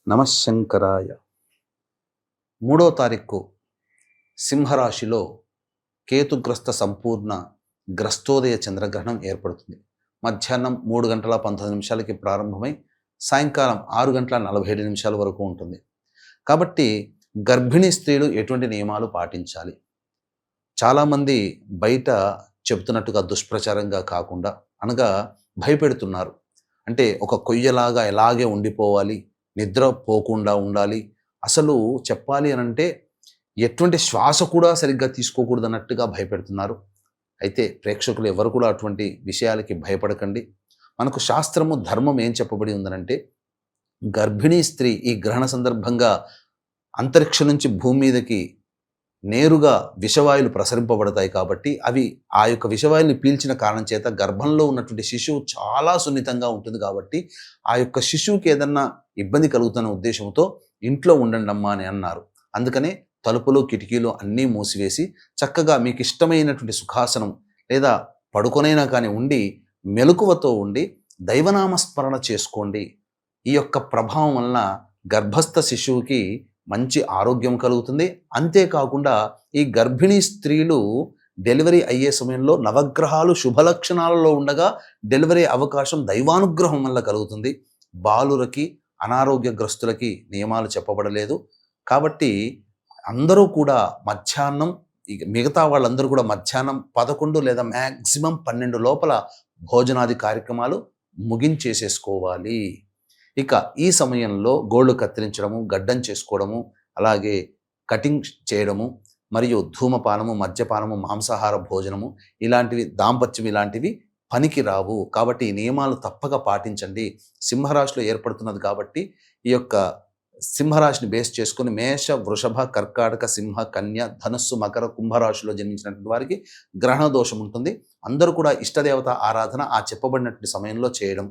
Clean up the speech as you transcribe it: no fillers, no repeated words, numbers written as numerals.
నమశంకరాయ. 3వ తారీఖు సింహరాశిలో కేతుగ్రస్త సంపూర్ణ గ్రస్తోదయ చంద్రగ్రహణం ఏర్పడుతుంది. మధ్యాహ్నం 3:19 ప్రారంభమై సాయంకాలం 6:47 వరకు ఉంటుంది. కాబట్టి గర్భిణీ స్త్రీలు ఎటువంటి నియమాలు పాటించాలి? చాలామంది బయట చెప్తున్నట్టుగా దుష్ప్రచారంగా కాకుండా అనగా భయపెడుతున్నారు. అంటే ఒక కొయ్యలాగా ఎలాగే ఉండిపోవాలి, నిద్ర పోకుండా ఉండాలి, అసలు చెప్పాలి అనంటే ఎటువంటి శ్వాస కూడా సరిగ్గా తీసుకోకూడదు అన్నట్టుగా భయపెడుతున్నారు. అయితే ప్రేక్షకులు ఎవరు కూడా అటువంటి విషయాలకి భయపడకండి. మనకు శాస్త్రము ధర్మం ఏం చెప్పబడి ఉందనంటే, గర్భిణీ స్త్రీ ఈ గ్రహణ సందర్భంగా అంతరిక్షం నుంచి భూమి మీదకి నేరుగా విషవాయువులు ప్రసరింపబడతాయి. కాబట్టి అవి ఆ యొక్క విషవాయువుని పీల్చిన కారణం చేత గర్భంలో ఉన్నటువంటి శిశువు చాలా సున్నితంగా ఉంటుంది. కాబట్టి ఆ యొక్క శిశువుకి ఏదన్నా ఇబ్బంది కలుగుతున్న ఉద్దేశంతో ఇంట్లో ఉండండమ్మా అని అన్నారు. అందుకనే తలుపులు కిటికీలు అన్నీ మూసివేసి చక్కగా మీకు ఇష్టమైనటువంటి సుఖాసనం లేదా పడుకొనైనా కానీ ఉండి మెలకువతో ఉండి దైవనామస్మరణ చేసుకోండి. ఈ యొక్క ప్రభావం వలన గర్భస్థ శిశువుకి మంచి ఆరోగ్యం కలుగుతుంది. అంతేకాకుండా ఈ గర్భిణీ స్త్రీలు డెలివరీ అయ్యే సమయంలో నవగ్రహాలు శుభలక్షణాలలో ఉండగా డెలివరీ అవకాశం దైవానుగ్రహం వల్ల కలుగుతుంది. బాలులకి అనారోగ్యగ్రస్తులకి నియమాలు చెప్పబడలేదు. కాబట్టి అందరూ కూడా మధ్యాహ్నం మిగతా వాళ్ళందరూ కూడా మధ్యాహ్నం 11 లేదా మ్యాక్సిమం 12 లోపల భోజనాది కార్యక్రమాలు ముగించేసేసుకోవాలి. ఇక ఈ సమయంలో గోళ్ళు కత్తిరించడము, గడ్డం చేసుకోవడము, అలాగే కటింగ్ చేయడము మరియు ధూమపానము, మద్యపానము, మాంసాహార భోజనము ఇలాంటివి, దాంపత్యం ఇలాంటివి పనికి రావు. కాబట్టి ఈ నియమాలు తప్పక పాటించండి. సింహరాశిలో ఏర్పడుతున్నది కాబట్టి ఈ యొక్క సింహరాశిని బేస్ చేసుకుని మేష, వృషభ, కర్కాటక, సింహ, కన్య, ధనుస్సు, మకర, కుంభరాశిలో జన్మించినటువంటి వారికి గ్రహణ దోషం ఉంటుంది. అందరూ కూడా ఇష్టదేవత ఆరాధన ఆ చెప్పబడినటువంటి సమయంలో చేయడం,